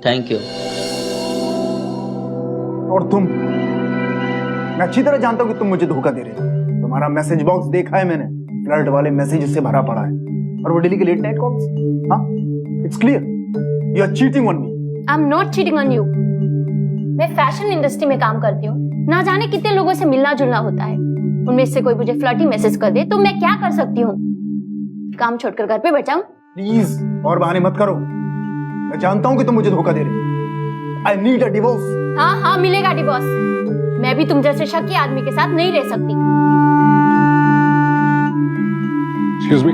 Thank you. और तुम, मैं अच्छी तरह जानता हूं कि तुम मुझे धोखा दे रहे हो। तुम्हारा मैसेज बॉक्स देखा है मैंने, फ्लर्ट वाले मैसेज से भरा पड़ा है, और वो डेली के लेट नाइट कॉल्स। हाँ, it's clear you are cheating on me. I am not cheating on you. मैं फैशन इंडस्ट्री में काम करती हूँ, ना जाने कितने लोगों से मिलना जुलना होता है। उनमें से कोई मुझे फ्लर्टी मैसेज कर दे तो मैं क्या कर सकती हूँ? काम छोड़कर घर पे बैठ जाऊं? प्लीज और बहाने मत करो। मैं जानता हूं कि तुम मुझे धोखा दे रहे हो। I need a divorce. हाँ हाँ, मिलेगा डिवोर्स। मैं भी तुम जैसे शकी आदमी के साथ नहीं रह सकती। Excuse me,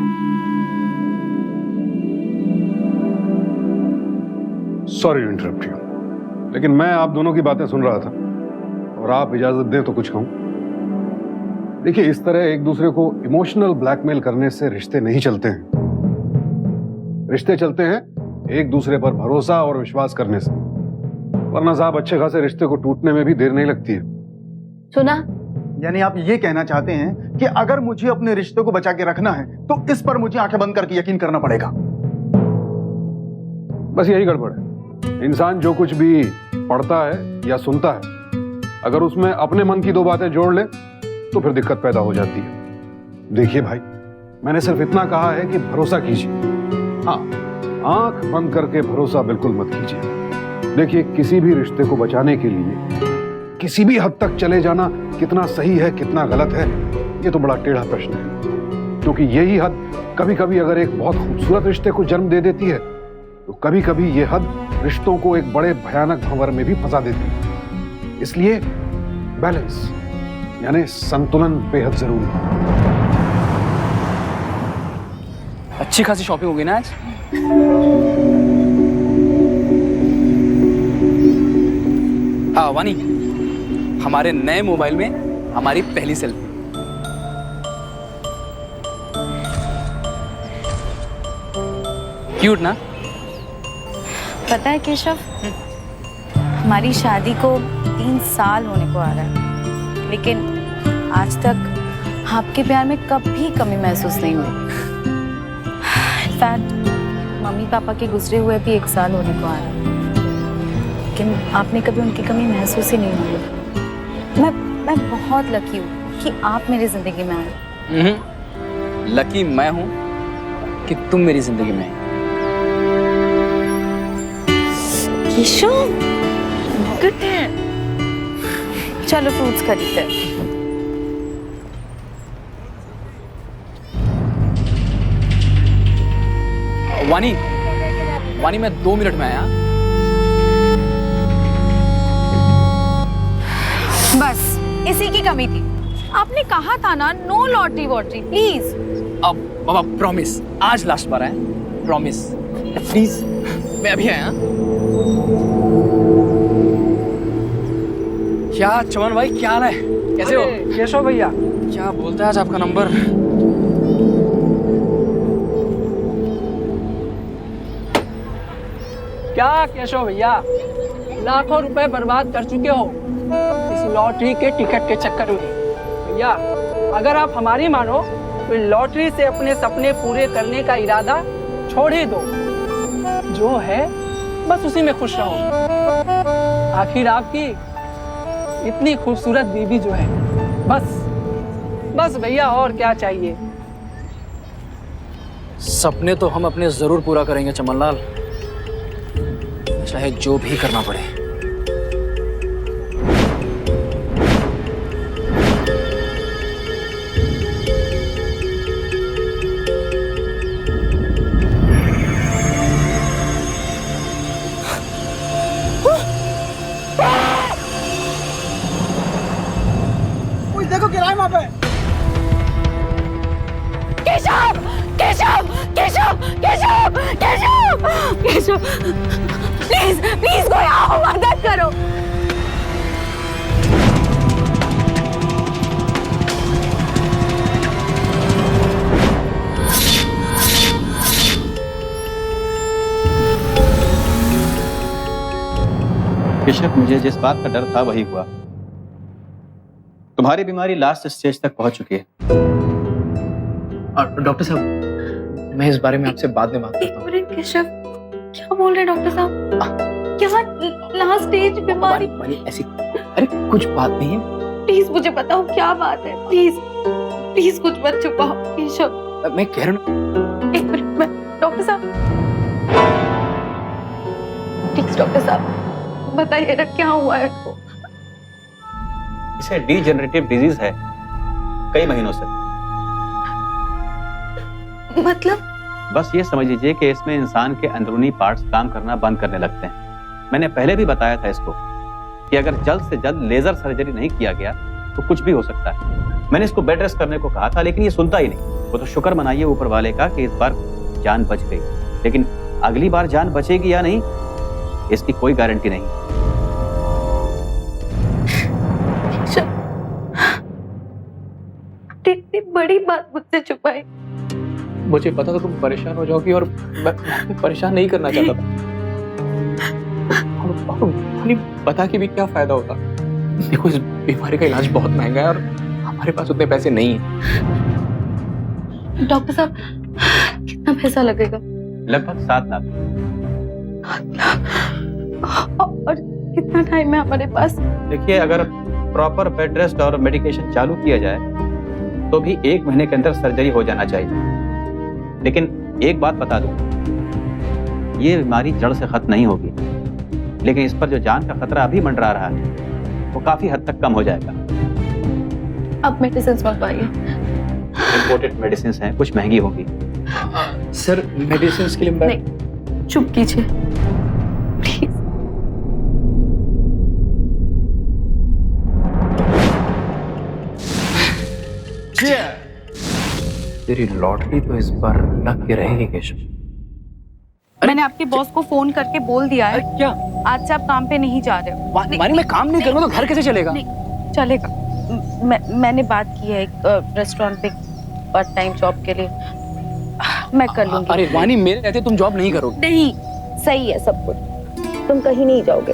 sorry to interrupt you, लेकिन मैं आप दोनों की बातें सुन रहा था और आप इजाजत दें तो कुछ कहूं। देखिए, इस तरह एक दूसरे को इमोशनल ब्लैकमेल करने से रिश्ते नहीं चलते हैं। रिश्ते चलते हैं एक दूसरे पर भरोसा और विश्वास करने से, वरना साहब अच्छे खासे रिश्ते को टूटने में भी देर नहीं लगती है। सुना? यानी आप ये कहना चाहते हैं कि अगर मुझे अपने रिश्ते को बचा के रखना है तो इस पर मुझे आंखें बंद करके यकीन करना पड़ेगा। बस यही गड़बड़ है। इंसान जो कुछ भी पढ़ता है या सुनता है, अगर उसमें अपने मन की दो बातें जोड़ ले तो फिर दिक्कत पैदा हो जाती है। देखिए भाई, मैंने सिर्फ इतना कहा है कि भरोसा कीजिए। हाँ, आंख बंद करके भरोसा बिल्कुल मत कीजिए। देखिए, किसी भी रिश्ते को बचाने के लिए किसी भी हद तक चले जाना कितना सही है कितना गलत है, ये तो बड़ा टेढ़ा प्रश्न है। क्योंकि यही हद कभी कभी अगर एक बहुत खूबसूरत रिश्ते को जन्म दे देती है, तो कभी कभी ये हद रिश्तों को एक बड़े भयानक भंवर में भी फंसा देती है। इसलिए बैलेंस यानी संतुलन बेहद जरूरी है। अच्छी खासी शॉपिंग होगी ना आज? हाँ वानी, हमारे नए मोबाइल में हमारी पहली सेल्फी। क्यूट ना? पता है केशव, हमारी शादी को 3 साल होने को आ रहा है, लेकिन आज तक आपके प्यार में कभी कमी महसूस नहीं हुई। इनफैक्ट मम्मी पापा के गुजरे हुए भी 1 साल होने को आ रहा है, लेकिन आपने कभी उनकी कमी महसूस ही नहीं हुई। मैं बहुत लकी हूँ कि आप मेरी जिंदगी में आए। लकी मैं हूँ कि तुम मेरी जिंदगी में आई। केशव, गुड है। चलो फ्रूट्स खरीदते हैं। वानी, वानी मैं 2 मिनट में आया। बस इसी की कमी थी। आपने कहा था ना, नो लॉटरी वॉटरी प्लीज। अब बाबा प्रॉमिस, आज लास्ट बार है, प्रॉमिस प्लीज। मैं अभी आया। क्या चमन भाई, क्या हाल है? कैसे हो? केशव भैया, क्या बोलता है आज आपका नंबर? क्या केशव भैया, लाखों रुपए बर्बाद कर चुके हो इस लॉटरी के टिकट के चक्कर में। भैया अगर आप हमारी मानो तो लॉटरी से अपने सपने पूरे करने का इरादा छोड़ ही दो। जो है बस उसी में खुश रहो। आखिर आपकी इतनी खूबसूरत बीवी जो है, बस भैया और क्या चाहिए। सपने तो हम अपने जरूर पूरा करेंगे चमनलाल, चाहे जो भी करना पड़े। देखो किराए वहां पे। केशव, केशव, केशव, केशव, केशव, केशव, प्लीज प्लीज कोई आओ, मदद करो। बेशक मुझे जिस बात का डर था वही हुआ। तुम्हारी बीमारी लास्ट स्टेज तक पहुंच चुकी है। डॉक्टर साहब, मैं इस बारे में आपसे बाद में बात करता हूँ। केशव, क्या बोल रहे हैं डॉक्टर साहब? क्या लास्ट स्टेज बीमारी? वानी ऐसी, अरे कुछ बात नहीं है। प्लीज मुझे बताओ क्या बात है, प्लीज प्लीज कुछ मत छुपाओ केशव। मैं कह रहा हूँ, एक मिनट में डॉक्टर साहब, प्लीज डॉक्टर साहब बताइए ना क्या हुआ है इसको। इसे डीजेनरेटिव डिजीज है, कई महीनों से। मतलब बस ये समझ लीजिए कि इसमें इंसान के अंदरूनी पार्ट्स काम करना बंद करने लगते हैं। मैंने पहले भी बताया था इसको कि अगर जल्द से जल्द लेजर सर्जरी नहीं किया गया तो कुछ भी हो सकता है। मैंने इसको बेड रेस्ट करने को कहा था, लेकिन ये सुनता ही नहीं। वो तो शुक्र मनाइए ऊपर वाले का कि इस बार जान बच गई, लेकिन अगली बार जान बचेगी या नहीं इसकी कोई गारंटी नहीं। इतनी बड़ी बात मुझसे छुपाई। मुझे पता था तुम परेशान हो जाओगी और मैं परेशान नहीं करना चाहता था। और वानी बता के भी क्या फायदा होता। देखो इस बीमारी का इलाज बहुत महंगा है और हमारे पास उतने पैसे नहीं है। डॉक्टर साहब कितना पैसा लगेगा? लगभग 7 लाख। और कितना टाइम है हमारे पास? देखिए, अगर प्रॉपर बेड रेस्ट और मेडिकेशन चालू किया जाए तो भी 1 महीने के अंदर सर्जरी हो जाना चाहिए। लेकिन एक बात बता दूं, ये बीमारी जड़ से खत्म नहीं होगी, लेकिन इस पर जो जान का खतरा अभी मंडरा रहा है वो काफी हद तक कम हो जाएगा। अब मेडिसिन मंगवाइए। इंपोर्टेड मेडिसिन हैं, कुछ महंगी होगी। सर मेडिसिन के लिए नहीं, चुप कीजिए प्लीज। तेरी लॉटरी तो इस बार लग के रहेगी केशव। मैंने आपके बॉस को फोन करके बोल दिया है क्या आज से आप काम पे नहीं जा रहे हो। वानी मैं काम नहीं करूंगा तो घर कैसे चलेगा? नहीं चलेगा। मैंने बात की है एक रेस्टोरेंट पे पार्ट टाइम जॉब के लिए, मैं कर लूंगी। अरे वानी मेरे रहते तुम जॉब नहीं करोगे। नहीं सही है सब कुछ, तुम कहीं नहीं जाओगे,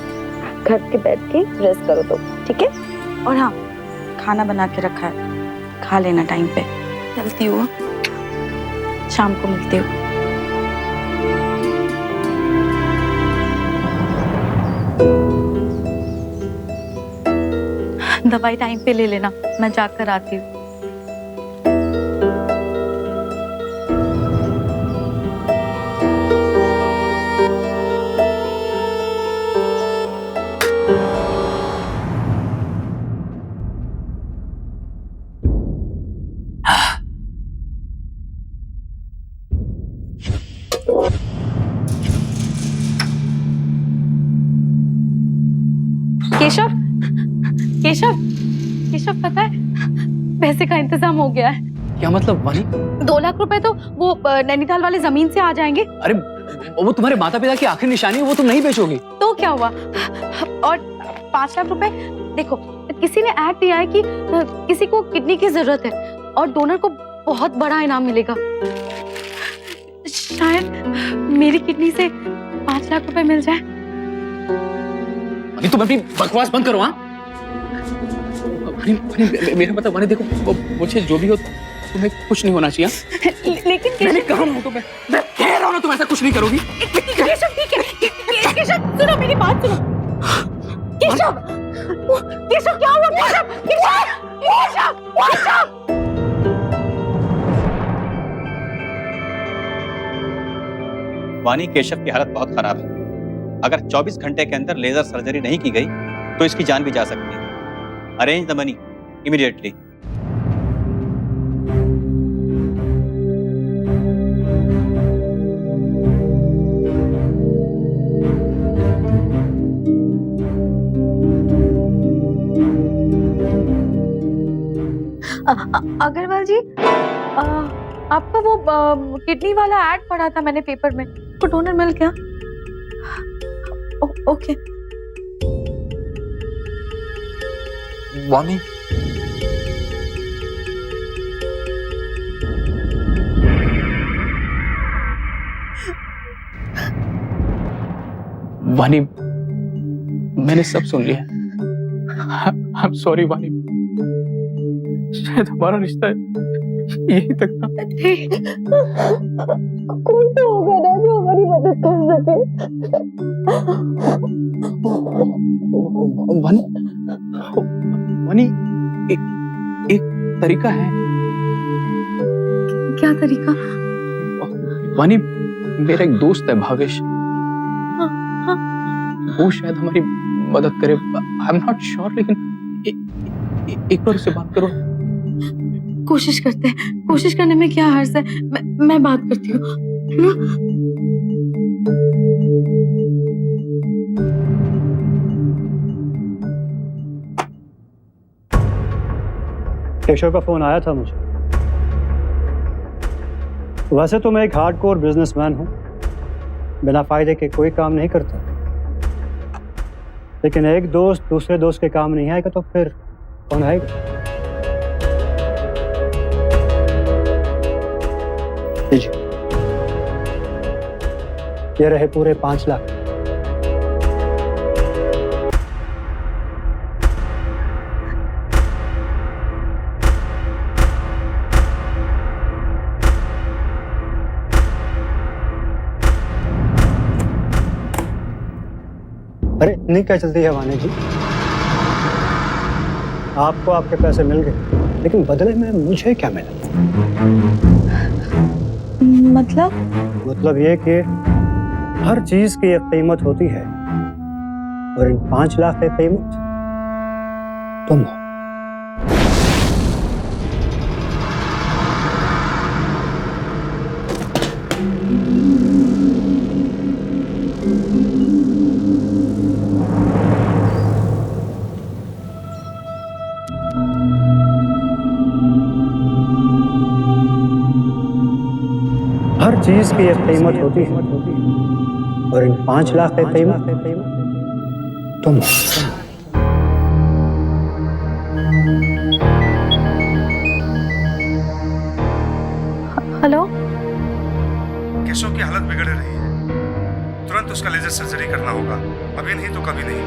घर के बैठ के रेस्ट करो तो ठीक है। और हाँ, खाना बना के रखा है, खा लेना टाइम पे। चलती हो, शाम को मिलते हो। दवाई टाइम पे ले लेना, मैं जाकर आती हूँ। केशव केशव केशव पता है पैसे का इंतजाम हो गया है। क्या मतलब वानी? 2 लाख रुपए तो वो नैनीताल वाले जमीन से आ जाएंगे। अरे वो तुम्हारे माता पिता की आखिरी निशानी है, वो तुम नहीं बेचोगी तो क्या हुआ? और 5 लाख रुपए देखो, किसी ने ऐड दिया है कि किसी को किडनी की जरूरत है और डोनर को बहुत बड़ा इनाम मिलेगा। शायद मेरी किडनी से 5 लाख रुपए मिल जाए। अभी तुम अपनी बकवास बंद करो। हाँ मेरा मतलब वानी देखो, मुझे जो भी हो तुम्हें कुछ नहीं होना चाहिए। लेकिन मैंने कहा ना, तो मैं कह रहा हूं ना, तुम ऐसा कुछ नहीं करोगी। केशव ठीक है, केशव सुनो मेरी बात सुनो। केशव केशव क्या हुआ? केशव केशव केशव वानी, केशव की हालत बहुत खराब है। अगर 24 घंटे के अंदर लेजर सर्जरी नहीं की गई तो इसकी जान भी जा सकती है। Arrange the money immediately. Agarwal ji, आपका वो किडनी वाला ऐड पढ़ा था मैंने पेपर में, तो डोनर मिल गया? ओके। वानी वानी मैंने सब सुन लिया। आई एम सॉरी वानी, शायद हमारा रिश्ता यही तक था। कोई तो होगा ना जो हमारी मदद कर सके। वनी एक तरीका है। क्या तरीका? वनी मेरा एक दोस्त है भावेश, वो शायद हमारी मदद करे। आई एम नॉट श्योर, लेकिन एक बार उससे बात करो। कोशिश करते हैं, कोशिश करने में क्या हर्ज है। मैं बात करती हूँ, है ना? केशव का फोन आया था मुझे। वैसे तो मैं एक हार्डकोर बिजनेसमैन हूं, बिना फायदे के कोई काम नहीं करता, लेकिन एक दोस्त दूसरे दोस्त के काम नहीं आएगा तो फिर कौन आएगा? लीजिए, ये रहे पूरे 5 लाख। अरे नहीं, क्या चलती है वानी जी? आपको आपके पैसे मिल गए, लेकिन बदले में मुझे क्या मिला? मतलब ये कि हर चीज की एक कीमत होती है, और इन 5 लाख की कीमत तुम हो। हर चीज की एक कीमत होती है, और इन 5 लाख की कीमत तुम हो। हेलो, केशव की हालत बिगड़ रही है, तुरंत उसका लेजर सर्जरी करना होगा, अभी नहीं तो कभी नहीं।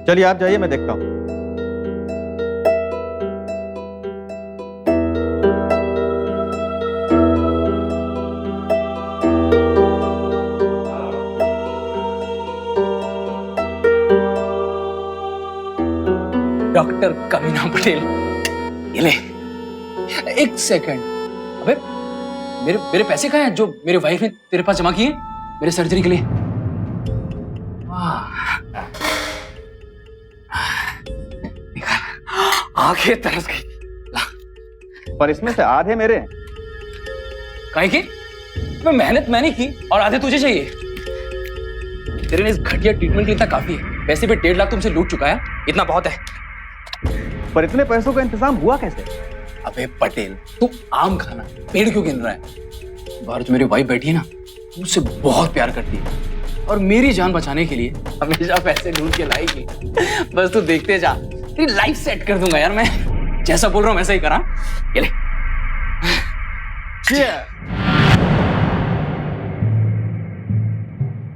चलिए आप जाइए, मैं देखता हूँ। डॉक्टर कमीना पटेल, ये ले। एक सेकंड, अबे मेरे पैसे कहाँ हैं जो मेरे वाइफ ने तेरे पास जमा किए मेरे सर्जरी के लिए? आंखें तरस गई। पर इसमें से आधे मेरे हैं। काहे की? मेहनत मैंने की और आधे तुझे चाहिए। तेरे लिए इस घटिया ट्रीटमेंट के लिए इतना काफी है। वैसे भी 1.5 लाख तुमसे लूट चुका है, इतना बहुत है। पर इतने पैसों का इंतजाम हुआ कैसे? अबे पटेल, तू आम खाना पेड़ क्यों गिन रहा है? बाहर जो मेरी वाइफ बैठी है ना, मुझसे बहुत प्यार करती है और मेरी जान बचाने के लिए हमेशा पैसे ढूंढ के लाएगी। बस तू देखते जा, तेरी लाइफ सेट कर दूंगा यार। मैं जैसा बोल रहा हूँ वैसा ही करा। ये ले।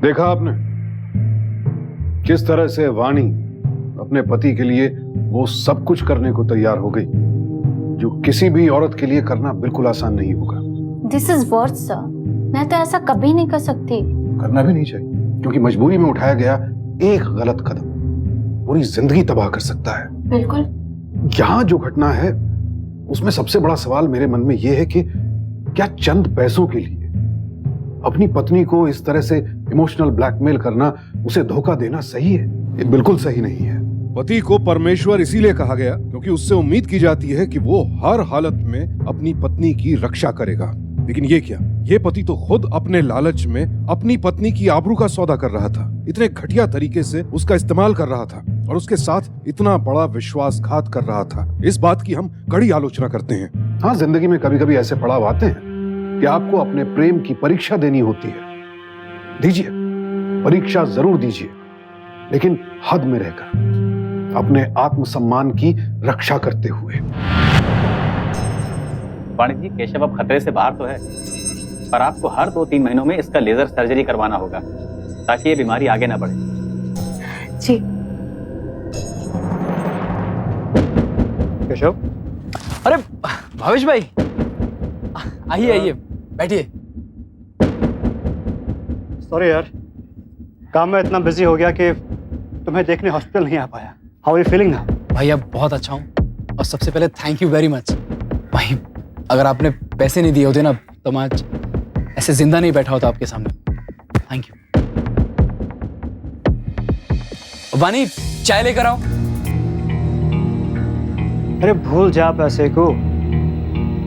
देखा आपने किस तरह से वाणी अपने पति के लिए वो सब कुछ करने को तैयार हो गई जो किसी भी औरत के लिए करना बिल्कुल आसान नहीं होगा। दिस इज वर्थ सर, मैं तो ऐसा कभी नहीं कर सकती। करना भी नहीं चाहिए, क्योंकि मजबूरी में उठाया गया एक गलत कदम पूरी जिंदगी तबाह कर सकता है। बिल्कुल। यहाँ जो घटना है उसमें सबसे बड़ा सवाल मेरे मन में यह है कि क्या चंद पैसों के लिए अपनी पत्नी को इस तरह से इमोशनल ब्लैकमेल करना, उसे धोखा देना सही है? ये बिल्कुल सही नहीं है। पति को परमेश्वर इसीलिए कहा गया क्योंकि उससे उम्मीद की जाती है कि वो हर हालत में अपनी पत्नी की रक्षा करेगा। लेकिन ये क्या, ये पति तो खुद अपने लालच में अपनी पत्नी की आबरू का सौदा कर रहा था, इतने घटिया तरीके से उसका इस्तेमाल कर रहा था और उसके साथ इतना बड़ा विश्वासघात कर रहा था। इस बात की हम कड़ी आलोचना करते हैं। हाँ, जिंदगी में कभी कभी ऐसे पड़ाव आते हैं कि आपको अपने प्रेम की परीक्षा देनी होती है। दीजिए, परीक्षा जरूर दीजिए, लेकिन हद में रहकर, अपने आत्मसम्मान की रक्षा करते हुए। पंडित जी, केशव अब खतरे से बाहर तो है, पर आपको हर 2-3 महीनों में इसका लेजर सर्जरी करवाना होगा ताकि ये बीमारी आगे ना बढ़े। जी। केशव, अरे भावेश भाई, आइए आइए, बैठिए। सॉरी यार, काम में इतना बिजी हो गया कि तुम्हें देखने हॉस्पिटल नहीं आ पाया। How are you feeling now? भाई अब बहुत अच्छा हूँ और सबसे पहले थैंक यू वेरी मच। भाई अगर आपने पैसे नहीं दिए होते ना तो मैं आज ऐसे जिंदा नहीं बैठा होता आपके सामने। Thank you. वानी, चाय लेकर आओ। अरे भूल जा पैसे को,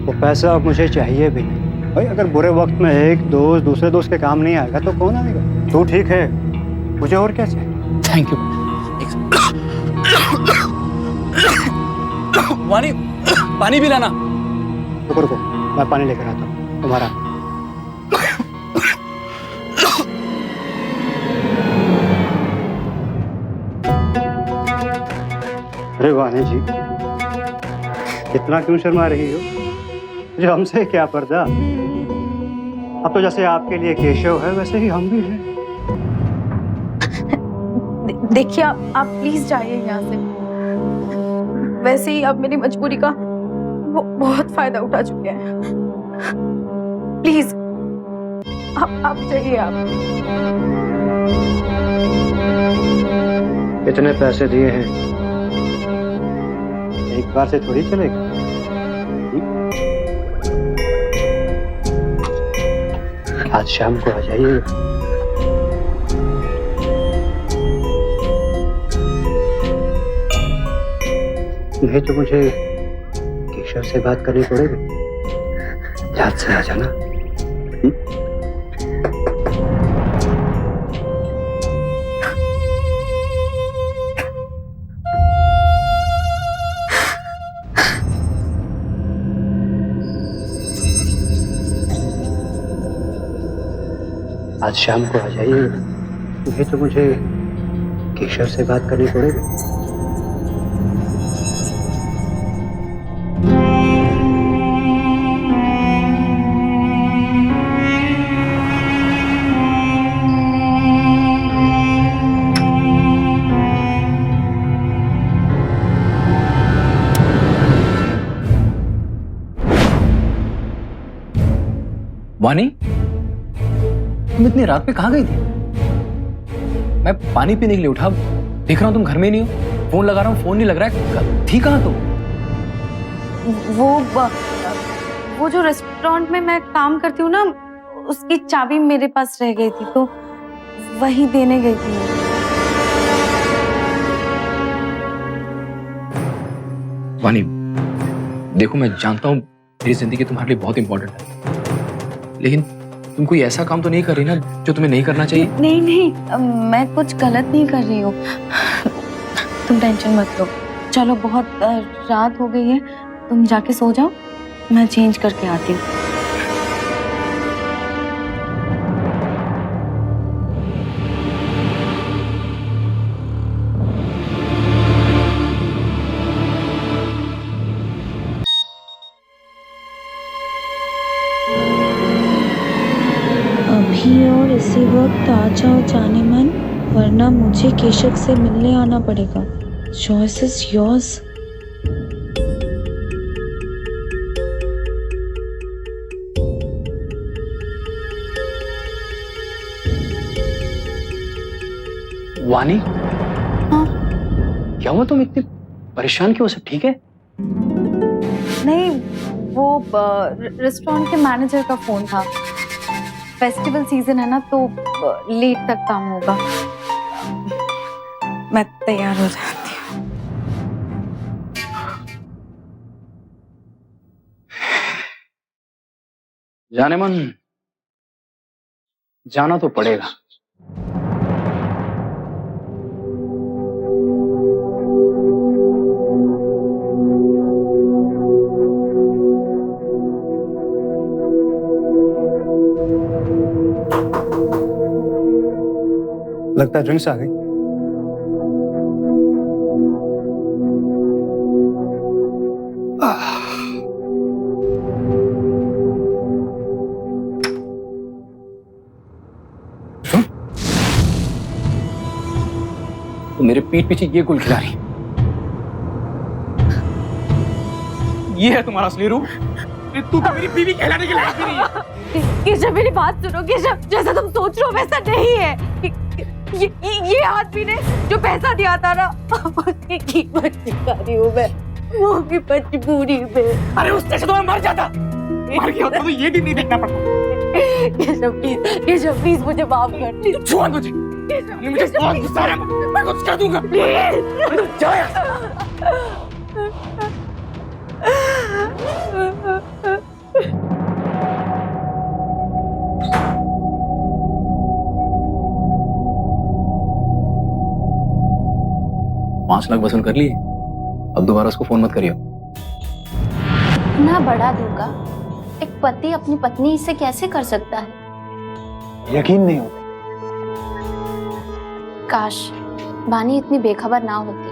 वो पैसा अब मुझे चाहिए भी नहीं। भाई अगर बुरे वक्त में एक दोस्त दूसरे दोस्त के काम नहीं आएगा तो कौन आएगा? तू ठीक है, मुझे और क्या चाहिए? Thank you. वानी, पानी भी लाना। रुको रुको, मैं पानी लेकर आता हूँ तुम्हारा। अरे वानी जी, इतना क्यों शर्मा रही हो? जो हमसे क्या पर्दा? अब तो जैसे आपके लिए केशव है वैसे ही हम भी हैं। देखिए आप प्लीज जाइए यहाँ से। वैसे ही आप मेरी मजबूरी का बहुत फायदा उठा चुके हैं। प्लीज आप जाइए। आप इतने पैसे दिए हैं, एक बार से थोड़ी चलेगा। आज शाम को आ जाइए। नहीं तो मुझे केशव से बात करनी पड़ेगी। याद से आ जाना। आज शाम को आ जाइए। नहीं तो मुझे केशव से बात करनी पड़ेगी। वानी, तुम इतनी रात में कहाँ गई थी? मैं पानी पीने के लिए उठा, देख रहा हूँ तुम घर में नहीं हो। फोन लगा रहा हूँ, फोन नहीं लग रहा है। थी कहाँ तुम? वो जो रेस्टोरेंट में मैं काम करती हूँ ना, उसकी चाबी मेरे पास रह गई थी तो वही देने गई थी। वानी, देखो मैं जानता हूँ मेरी जिंदगी तुम्हारे लिए बहुत इंपॉर्टेंट है, लेकिन तुम कोई ऐसा काम तो नहीं कर रही ना जो तुम्हें नहीं करना चाहिए? नहीं, मैं कुछ गलत नहीं कर रही हूँ। तुम टेंशन मत लो। चलो बहुत रात हो गई है, तुम जाके सो जाओ, मैं चेंज करके आती हूँ। अभी और इसी वक्त आ जाओ जाने मन, वरना मुझे केशव से मिलने आना पड़ेगा। Choice is yours. वानी, हाँ? क्या हुआ? तुम इतनी परेशान क्यों? सब ठीक है? नहीं, वो रेस्टोरेंट के मैनेजर का फोन था। फेस्टिवल सीजन है ना, तो लेट तक काम होगा। मैं तैयार हो जाती हूँ। जाने मन, जाना तो पड़ेगा। लगता है ड्रिंक्स आ गई। तो मेरे पीठ पीछे ये गुल खिला रही, ये है तुम्हारा असली रूप? तू तो मेरी बीवी कहलाने के लायक ही नहीं है। केशव मेरी बात सुनो केशव, जैसा तुम सोच रहे हो वैसा नहीं है। ये आदमी ने जो पैसा दिया था ना, उसकी कीमत चुका रही हूँ मैं, वो भी मजबूरी में। अरे उससे तो मैं मर जाता, मर गया होता तो ये दिन नहीं देखना पड़ता। केशव प्लीज मुझे माफ कर। छोड़ मुझे, मुझे बहुत गुस्सा आ रहा है, मैं कुछ कर दूंगा। जा यार। $5 लाख वसूल कर लिए, अब दोबारा उसको फोन मत करियो। ना बड़ा धोखा एक पति अपनी पत्नी से कैसे कर सकता है? यकीन नहीं होता। काश बानी इतनी बेखबर ना होती,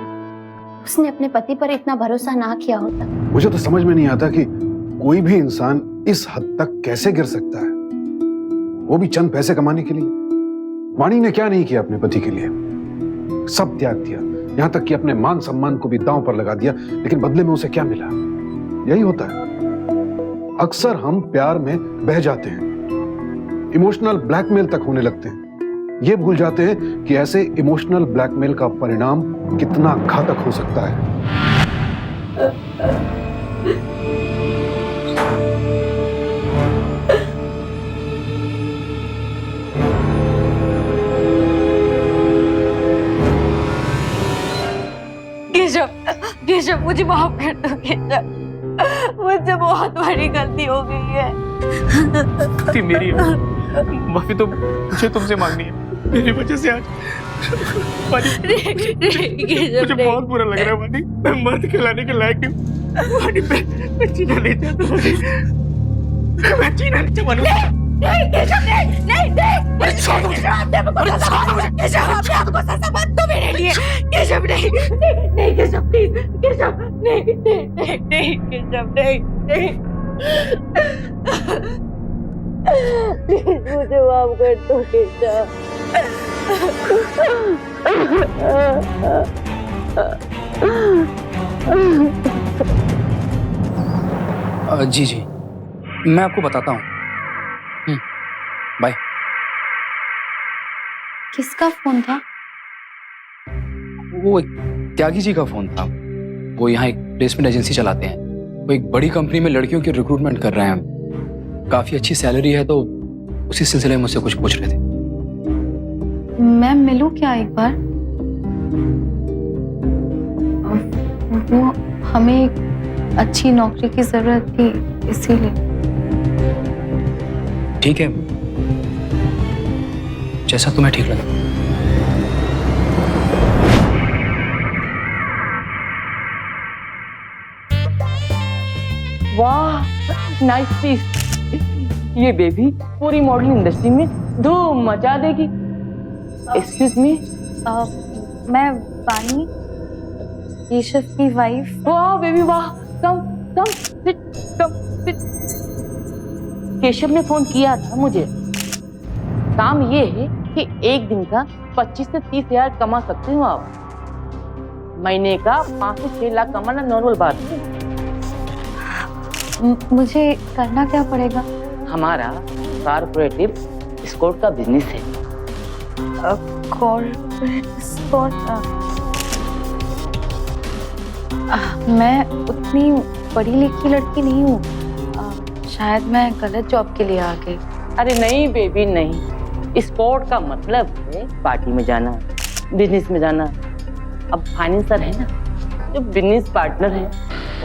उसने अपने पति पर इतना भरोसा ना किया होता। मुझे तो समझ में नहीं आता कि कोई भी इंसान इस हद तक कैसे गिर सकता है, वो भी चंद पैसे कमाने के लिए। वाणी ने क्या नहीं किया अपने पति के लिए, सब त्याग दिया, यहां तक कि अपने मान सम्मान को भी दांव पर लगा दिया, लेकिन बदले में उसे क्या मिला? यही होता है, अक्सर हम प्यार में बह जाते हैं, इमोशनल ब्लैकमेल तक होने लगते हैं, ये भूल जाते हैं कि ऐसे इमोशनल ब्लैकमेल का परिणाम कितना घातक हो सकता है। केशव मुझे माफ कर दो केशव, मुझसे बहुत बड़ी गलती हो गई है। गलती मेरी है, माफी तो मुझे तुमसे मांगनी है, मेरी वजह से आज मुझे बहुत बुरा लग रहा है वानी, मैं मर्द कहलाने के लायक नहीं हूँ वानी, मैं जीना नहीं चाहता वानी, मैं जीना नहीं चाहता। नहीं केशव नहीं छोड़ दो मुझे, केशव आपको सजा मत दो मेरे लिए, केशव नहीं केशव प्लीज, केशव नहीं केशव नहीं प्लीज मुझे माफ कर दो केशव। जी जी मैं आपको बताता हूँ, बाय। किसका फोन था? वो एक त्यागी जी का फोन था, वो यहाँ एक प्लेसमेंट एजेंसी चलाते हैं, वो एक बड़ी कंपनी में लड़कियों की रिक्रूटमेंट कर रहे हैं, काफी अच्छी सैलरी है, तो उसी सिलसिले में मुझसे कुछ पूछ रहे थे। मैं मिलूं क्या एक बार? वो हमें एक अच्छी नौकरी की जरूरत थी, इसीलिए। ठीक है, जैसा तुम्हें ठीक लगे। वाह नाइस पीस, ये बेबी पूरी मॉडलिंग इंडस्ट्री में धूम मचा देगी। एक्सक्यूज मी, मैं वानी, केशव की वाइफ। वाह बेबी वाह, come sit, come sit. Keshav ने फोन किया था मुझे, काम ये है कि एक दिन का 25 से 30 हजार कमा सकते हो आप, महीने का 5 से 6 लाख कमाना नॉर्मल बात है। मुझे करना क्या पड़ेगा? हमारा कॉर्पोरेटिव एस्कॉर्ट का बिजनेस है। Corporate escort? मैं उतनी पढ़ी लिखी लड़की नहीं हूँ, शायद मैं गलत जॉब के लिए आ गई। अरे नहीं बेबी नहीं, स्पोर्ट का मतलब है पार्टी में जाना, बिजनेस में जाना। अब फाइनेंसर है ना, जो बिजनेस पार्टनर है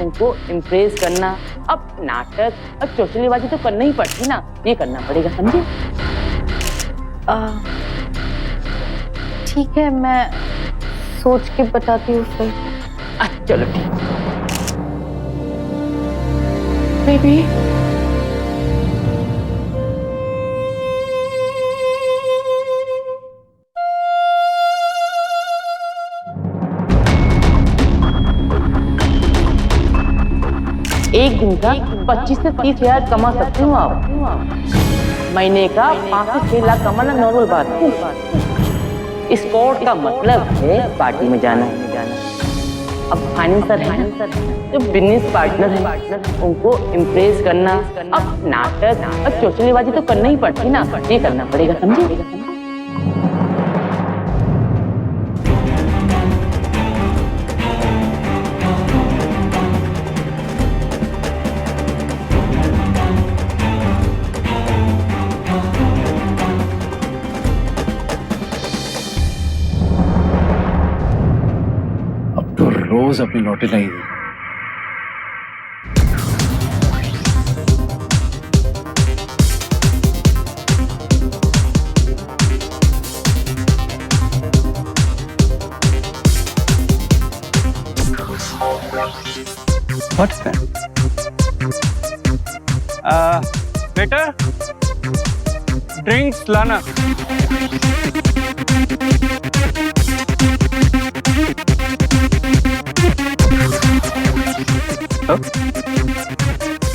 उनको इम्प्रेस करना। अब नाटक और चौचलेबाजी तो करना ही पड़ती ना, ये करना पड़ेगा, समझे? ठीक है, मैं सोच के बताती हूँ फिर। चलो ठीक बेबी। एक दिन का 25 से 30 हजार कमा सकती हूँ आप। महीने का 5 से 6 लाख कमाना नॉर्मल बात है। स्पोर्ट का मतलब है पार्टी में जाना। अब फाइनेंसर है ना, जो बिजनेस पार्टनर है उनको इम्प्रेस करना। अब नाटक और चौचलेबाजी तो करना ही पड़ती ना, ये करना पड़ेगा, समझे? रोज अपनी लॉटरी लगेगी। What's that? बेटा ड्रिंक्स लाना।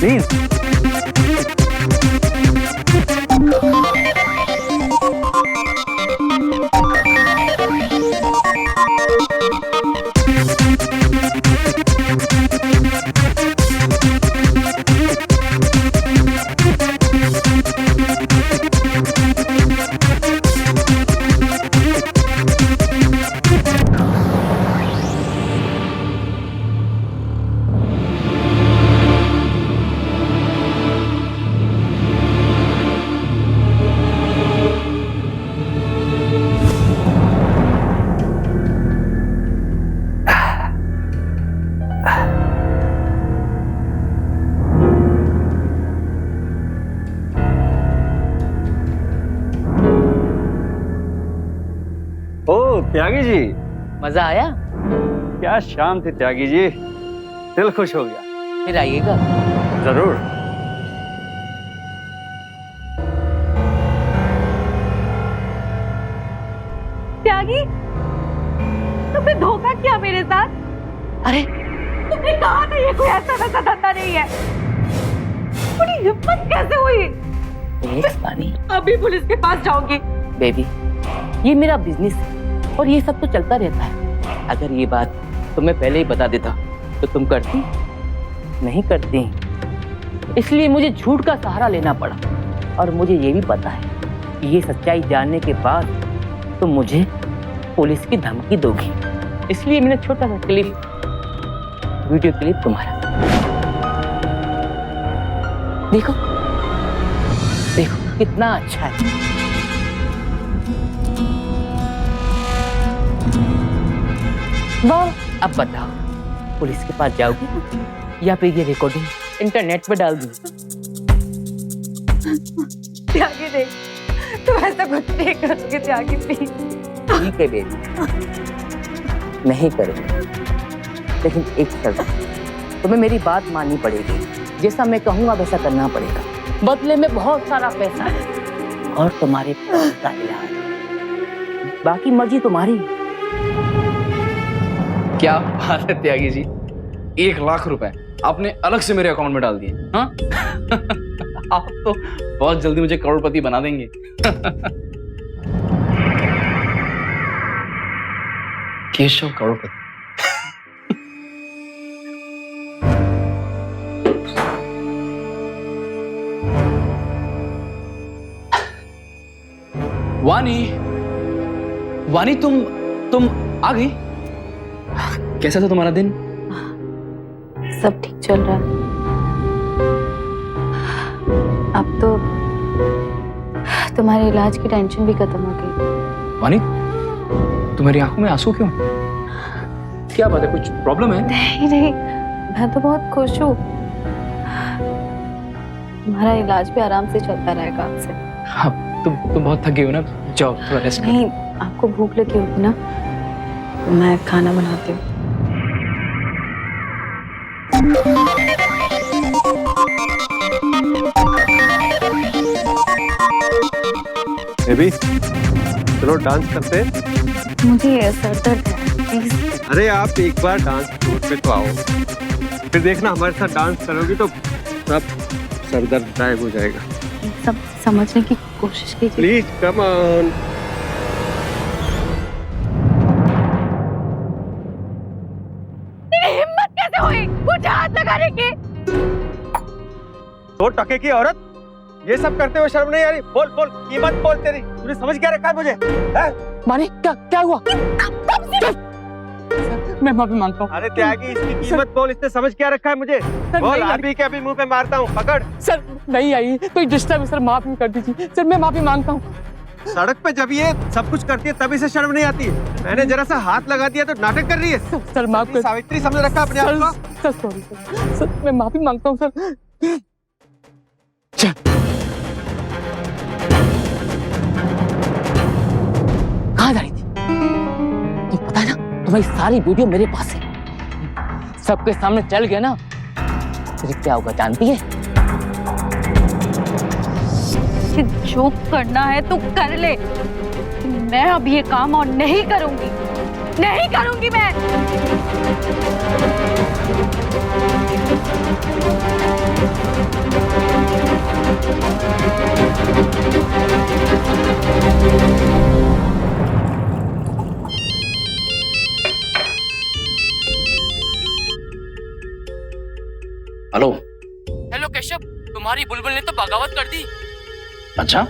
Please. त्यागी जी, मजा आया? क्या शाम थी त्यागी जी, दिल खुश हो गया। फिर आइएगा। जरूर। त्यागी, तुमने धोखा किया मेरे साथ। अरे तुमने कहा ना ये कोई ऐसा वैसा धंधा नहीं है। पूरी हिम्मत कैसे हुई? अभी पुलिस के पास जाऊंगी। बेबी, ये मेरा बिजनेस है और ये सब तो चलता रहता है। अगर ये बात तुम्हें पहले ही बता देता तो तुम करती? नहीं करती। इसलिए मुझे झूठ का सहारा लेना पड़ा। और मुझे ये भी पता है कि ये सच्चाई जानने के बाद तुम मुझे पुलिस की धमकी दोगी। इसलिए मैंने छोटा सा वीडियो क्लिप तुम्हारा। देखो देखो कितना अच्छा है। वाह, अब बताओ पुलिस के पास जाओगी या फिर ये रिकॉर्डिंग इंटरनेट पे डाल दूं? त्यागी देख, तुम ऐसा कुछ नहीं करोगे त्यागी, प्लीज। ठीक है बेबी, नहीं करेंगे, लेकिन एक शर्त, तुम्हें मेरी बात माननी पड़ेगी। जैसा मैं कहूँगा वैसा करना पड़ेगा। बदले में बहुत सारा पैसा और तुम्हारे प्राण का इलाज। बाकी मर्जी तुम्हारी। क्या बात है त्यागी जी, 1 लाख रुपए आपने अलग से मेरे अकाउंट में डाल दिए। हाँ? आप तो बहुत जल्दी मुझे करोड़पति बना देंगे। केशव करोड़पति। वानी, वानी तुम आ गई? कैसा था तुम्हारा दिन? सब ठीक चल रहा है। अब तो तुम्हारे इलाज की टेंशन भी खत्म हो गई। वानी, तुम्हारी आंखों में आंसू क्यों? क्या बात है, कुछ प्रॉब्लम है? नहीं नहीं, मैं तो बहुत खुश हूँ। तुम्हारा इलाज भी आराम से चलता रहेगा आपसे। हाँ, तुम बहुत थक गई हो ना, जाओ थोड़ा रेस्ट करो। नहीं, आपको भूख लगी होगी ना, तो मैं खाना बनाती हूँ। बेबी, चलो डांस करते हैं। मुझे सर दर्द है, प्लीज। अरे आप एक बार डांस फ्लोर पे तो आओ, फिर देखना हमारे साथ डांस करोगी तो सब सर दर्द गायब हो जाएगा। सब समझने की कोशिश कीजिए। Please come on. तेरी हिम्मत कैसे हुई मुझे हाथ लगाने की? तो टके की औरत, ये सब करते हुए शर्म नहीं आ रही? बोल बोल, कीमत बोल तेरी। तूने समझ क्या रखा है मुझे? मानी, क्या हुआ? मैं माफी मांगता हूँ। अरे त्यागी, इसकी कीमत बोल, इसने समझ क्या रखा है मुझे? बोल, अभी के अभी मुंह पे मारता हूँ, पकड़। सर नहीं आई, कोई डिस्टर्ब, सर माफी कर दीजिए। सर मैं माफी मांगता हूँ। सड़क पे जब ये सब कुछ करती है तभी से शर्म नहीं आती है। मैंने जरा सा हाथ लगा दिया तो नाटक कर रही है। सर माफ कर। सावित्री समझ रखा अपने आप को? सर सॉरी सर, मैं माफी मांगता हूँ सर। कहाँ जा रही थी? तुम पता है ना, तुम्हारी सारी वीडियो मेरे पास है। सबके सामने चल गया ना, फिर क्या होगा जानती है? जो करना है तो कर ले। मैं अब ये काम और नहीं करूंगी, नहीं करूंगी मैं। हेलो। हेलो केशव, तुम्हारी बुलबुल ने तो बगावत कर दी। अच्छा,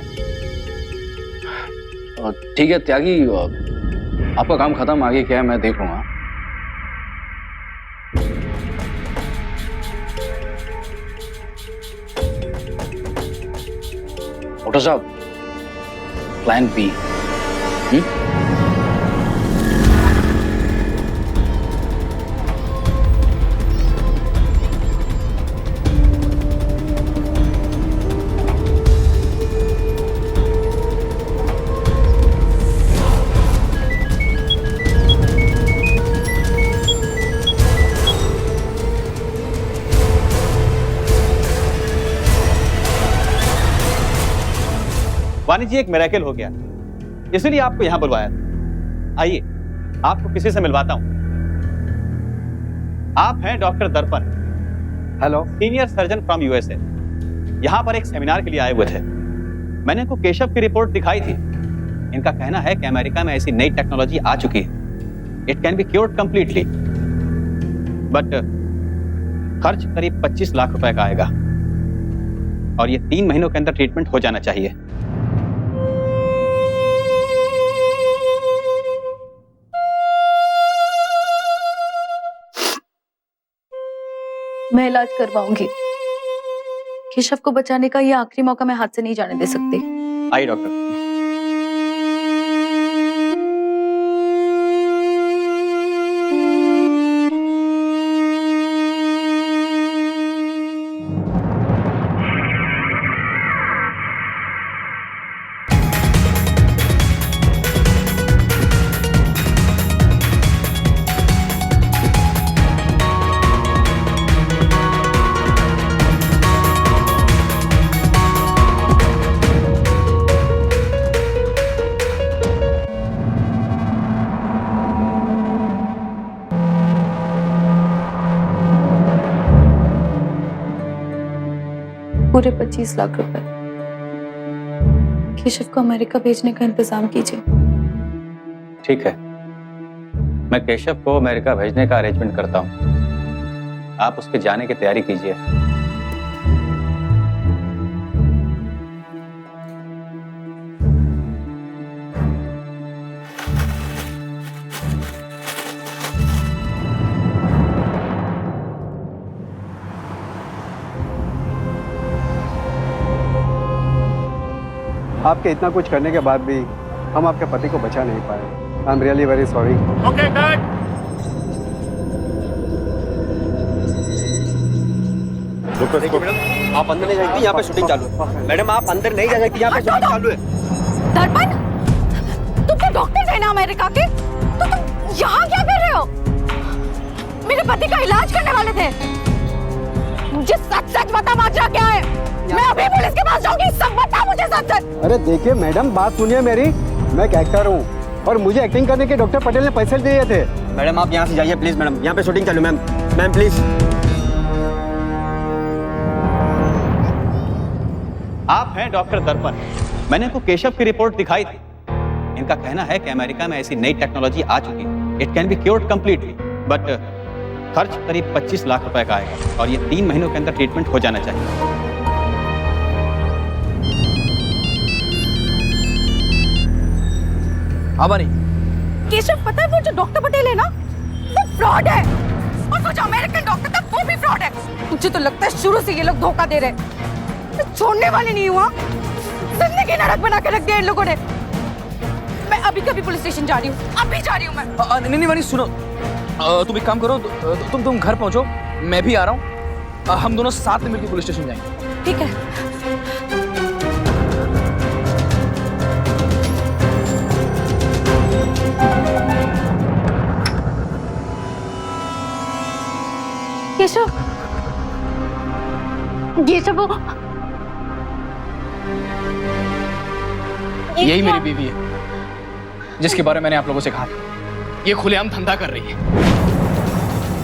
ठीक है त्यागी, आपका काम खत्म, आगे क्या है मैं देख लूंगा। डॉक्टर साहब, प्लान बी। वानी जी, एक मिरेकल हो गया, इसलिए आपको यहां बुलवाया था। आइए, आपको किसी से मिलवाता हूं। आप हैं डॉक्टर दर्पण। Hello. Senior surgeon from USA. यहां पर एक सेमिनार के लिए आए हुए थे। मैंने इनको केशव की रिपोर्ट दिखाई थी। इनका कहना है कि अमेरिका में ऐसी नई टेक्नोलॉजी आ चुकी है, it can be cured completely, but खर्च करीब 25 लाख रुपए का आएगा और ये 3 महीनों के अंदर ट्रीटमेंट हो जाना चाहिए। मैं इलाज करवाऊंगी। केशव को बचाने का ये आखिरी मौका मैं हाथ से नहीं जाने दे सकती। आइए डॉक्टर। पूरे 25 लाख रुपए केशव को अमेरिका भेजने का इंतजाम कीजिए। ठीक है, मैं केशव को अमेरिका भेजने का अरेंजमेंट करता हूं। आप उसके जाने की तैयारी कीजिए। आपके इतना कुछ करने के बाद भी हम आपके पति को बचा नहीं पाए। I am really very sorry. Okay cut. आप अंदर नहीं जा सकती, यहाँ पे शूटिंग चालू है। मैडम आप अंदर नहीं जा सकती, यहाँ पे शूटिंग चालू है। दर्पण, तुम तो डॉक्टर थे ना अमेरिका के, तो तुम यहाँ क्या कर रहे हो? मेरे पति का इलाज करने वाले थे। मुझे सच सच बता माजरा क्या है? मैं अभी पुलिस के पास जाऊंगी, सब बता मुझे सच सच। अरे देखिए मैडम, बात सुनिए मेरी। मैं एक एक्टर हूँ और मुझे एक्टिंग करने के डॉक्टर पटेल ने पैसे दिए थे। मैडम आप यहाँ से जाइए प्लीज। मैडम यहाँ पे शूटिंग चालू। Ma'am ma'am please. आप हैं डॉक्टर दर्पण। मैंने इनको केशव की रिपोर्ट दिखाई थी। इनका कहना है कि अमेरिका में ऐसी नई टेक्नोलॉजी आ चुकी है, it can be cured completely, but खर्च करीब 25 लाख रुपए का आएगा और ये 3 महीनों के अंदर ट्रीटमेंट हो जाना चाहिए। आबानी, केशव, पता है वो जो डॉक्टर पटेल है ना, वो फ्रॉड है, और वो जो अमेरिकन डॉक्टर था वो भी फ्रॉड है। मुझे तो लगता है शुरू से ये लोग धोखा दे रहे हैं। छोड़ने वाले नहीं हुआ, जिंदगी नरक बना के रख दिया इन लोगों ने। मैं अभी कभी पुलिस स्टेशन जा रही हूँ, अभी जा रही हूँ मैं। नहीं वानी सुनो, तुम एक काम करो, तुम घर पहुंचो, मैं भी आ रहा हूँ, हम दोनों साथ में मिलकर पुलिस स्टेशन जाएंगे। ठीक है। केशव, ये सब यही मेरी बीवी है, जिसके बारे में मैंने आप लोगों से कहा। ये खुलेआम धंधा कर रही है।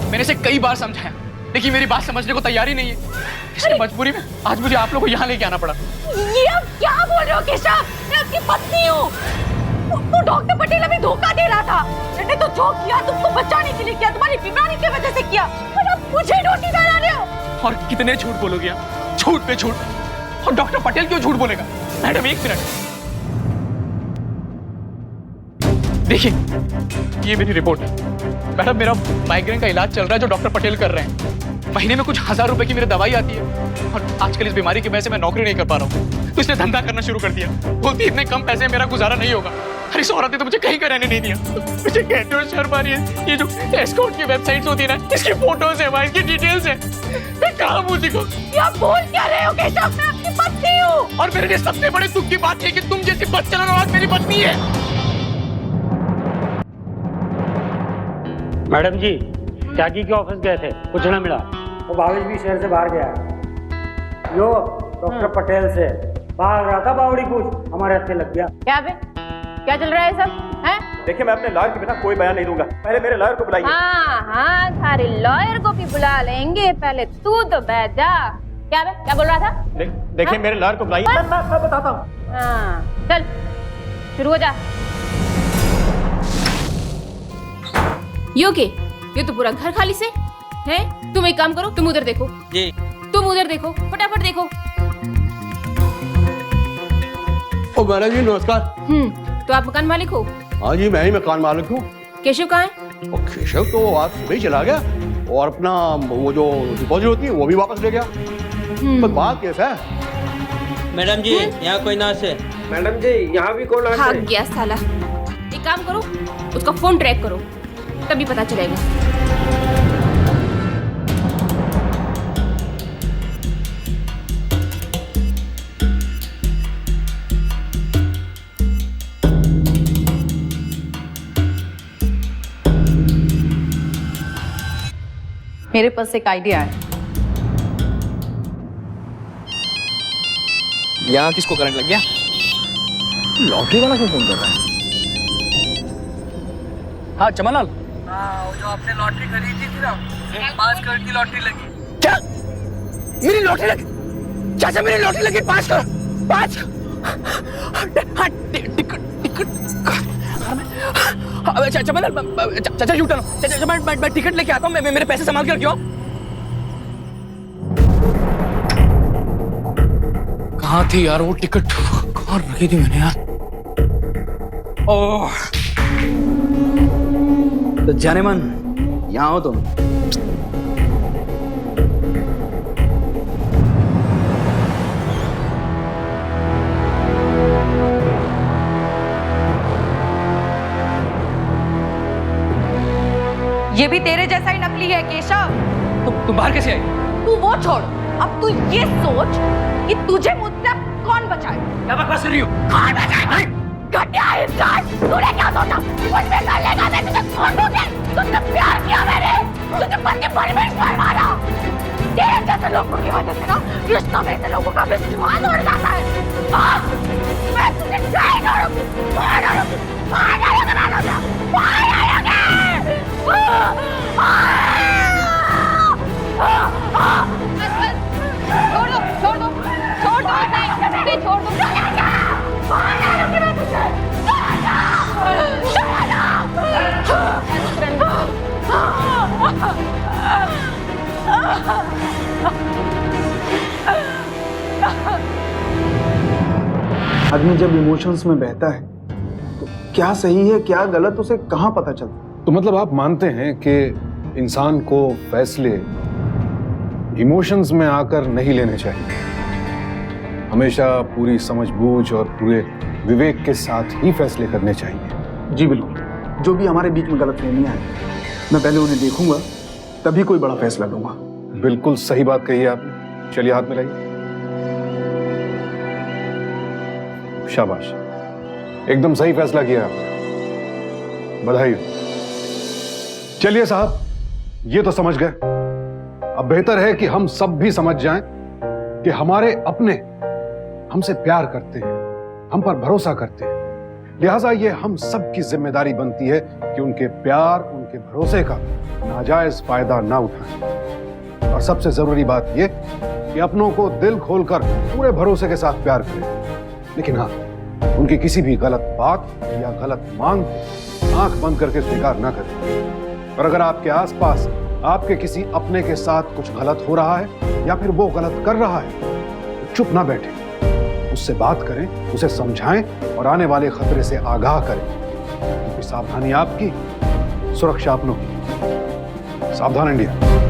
मैंने इसे कई बार समझाया, लेकिन मेरी बात समझने को तैयार ही नहीं है। इसकी मजबूरी में आज मुझे आप लोगों को यहाँ लेके आना पड़ा। ये आप क्या बोल रहे हो केशव? मैं आपकी पत्नी हूँ। तो डॉक्टर पटेल अभी धोखा दे रहा था। मैंने तो जो किया तुमको बचाने के लिए किया, तुम्हारी बीमारी की वजह से किया, और अब मुझे रोटी बना रहे हो। और कितने झूठ बोलोगे आप? झूठ पे झूठ। और डॉक्टर पटेल क्यों झूठ बोलेगा? मैडम एक मिनट देखिए, ये मेरी रिपोर्ट है। मैडम मेरा माइग्रेन का इलाज चल रहा है जो डॉक्टर पटेल कर रहे हैं। महीने में कुछ 1000 रुपए की मेरी दवाई आती है, और आजकल इस बीमारी की वजह से मैं नौकरी नहीं कर पा रहा हूँ। तो इसने धंधा करना शुरू कर दिया। बोलती इतने कम पैसे में मेरा गुजारा नहीं होगा। अरे इस औरत ने तो मुझे कहीं का रहने नहीं दिया। मुझे कहते हो शर्म आ रही है। ये जो एस्कॉर्ट की वेबसाइट्स होती है ना, इसकी फोटोज है, इसकी डिटेल्स है। मैं कहाँ मुझे को आप बोल क्या रहे हो केशव? मैं आपकी पत्नी हूँ। और मेरे लिए सबसे बड़े दुख की बात है कि तुम जैसी बदचलन मेरी पत्नी है। मैडम जी, त्यागी के ऑफिस गए थे, कुछ ना मिला। वो भावेश भी शहर से बाहर गया है। यो डॉक्टर पटेल से भाग रहा था, बावड़ी पूछ हमारे हत्थे लग गया। क्या बे? क्या चल रहा है सब? हैं? देखिए मैं अपने लॉयर के बिना कोई बयान नहीं दूंगा। पहले मेरे लॉयर को बुलाइए। हाँ, सारे लॉयर को भी बुला लेंगे। पहले तू तो बैठ जा। क्या बे? क्या बोल रहा था? देखिए मेरे लॉयर को बुलाइए। मैं बताता हूँ। हाँ, चल शुरू हो जा। योगी, ये तो पूरा घर खाली से है। तुम एक काम करो, तुम उधर देखो जी। तुम उधर देखो, फटाफट देखो। ओ मैडम जी नमस्कार। तो आप मकान मालिक हो? हाँ जी मैं ही मकान मालिक हूँ। केशव कहाँ है? और केशव तो आज सुबह ही चला गया, और अपना वो जो डिपॉजिट होती है वो भी वापस ले गया। तो बात कैसा है? मैडम जी यहाँ कोई ना से। मैडम जी यहाँ भी कोई भाग गया साला। एक काम करो, उसका फोन ट्रैक करो, तभी पता चलेगा। मेरे पास एक आइडिया है। यहाँ किसको करंट लग गया? लॉटरी वाला क्यों फोन कर रहा है? हाँ चमनलाल। वो जो आपने लॉटरी खरीदी थी ना, 5 करोड़ की लॉटरी लगी। क्या मेरी लॉटरी लगी? चाचा मेरी लॉटरी लगी 5 करोड़। 5 टिकट चमनलाल, चाचा यू टर्न। चाचा मैं टिकट लेके आता हूँ। मेरे पैसे संभाल कर क्यों? कहाँ थी यार वो टिकट? कहाँ रखी थी मैंने यार? ओह तो जाने मन, यहाँ हो तुम। ये भी तेरे जैसा ही नकली है केशव। तुम बाहर कैसे आई? तू वो छोड़, अब तू ये सोच कि तुझे मुझसे अब कौन बचाए। क्या बकवास कर रही हो? कौन बचाएगा? घटिया इंसान, तूने क्या सोचा? मुझ पे कर लेगा, मैं तुझे छोड़ दूंगी। तुझसे प्यार किया मैंने, तुझे पति परमेश्वर माना। तेरे जैसे लोगों की वजह से ना रिश्तों में से लोगों का विश्वास उड़ जाता है। मैं तुझे नहीं छोड़ूंगी, मार डालूंगी, मार डालूंगी, मार डालूंगी, मार डालूंगी। छोड़ दो, छोड़ दो, छोड़ दो, नहीं, छोड़ दो, मार डालूंगी मैं तुझे। आदमी जब इमोशंस में बहता है तो क्या सही है क्या गलत उसे कहाँ पता चलता? तो मतलब आप मानते हैं कि इंसान को फैसले इमोशंस में आकर नहीं लेने चाहिए, हमेशा पूरी समझबूझ और पूरे विवेक के साथ ही फैसले करने चाहिए? जी बिल्कुल, जो भी हमारे बीच में गलतफहमियां हैं मैं पहले उन्हें देखूंगा तभी कोई बड़ा फैसला लूंगा। बिल्कुल सही बात कही है आपने। चलिए हाथ मिलाइए। शाबाश, एकदम सही फैसला किया आपने, बधाई हो। चलिए साहब, ये तो समझ गए, अब बेहतर है कि हम सब भी समझ जाएं कि हमारे अपने हमसे प्यार करते हैं, हम पर भरोसा करते हैं, लिहाजा ये हम सब की जिम्मेदारी बनती है कि उनके प्यार, उनके भरोसे का नाजायज फायदा ना उठाएं। और सबसे जरूरी बात ये कि अपनों को दिल खोलकर पूरे भरोसे के साथ प्यार करें, लेकिन हाँ, उनकी किसी भी गलत बात या गलत मांग को आंख बंद करके स्वीकार ना करें। और अगर आपके आसपास आपके किसी अपने के साथ कुछ गलत हो रहा है या फिर वो गलत कर रहा है, तो चुप ना बैठे, उससे बात करें, उसे समझाएं और आने वाले खतरे से आगाह करें, क्योंकि सावधानी आपकी, सुरक्षा अपनों की। सावधान इंडिया।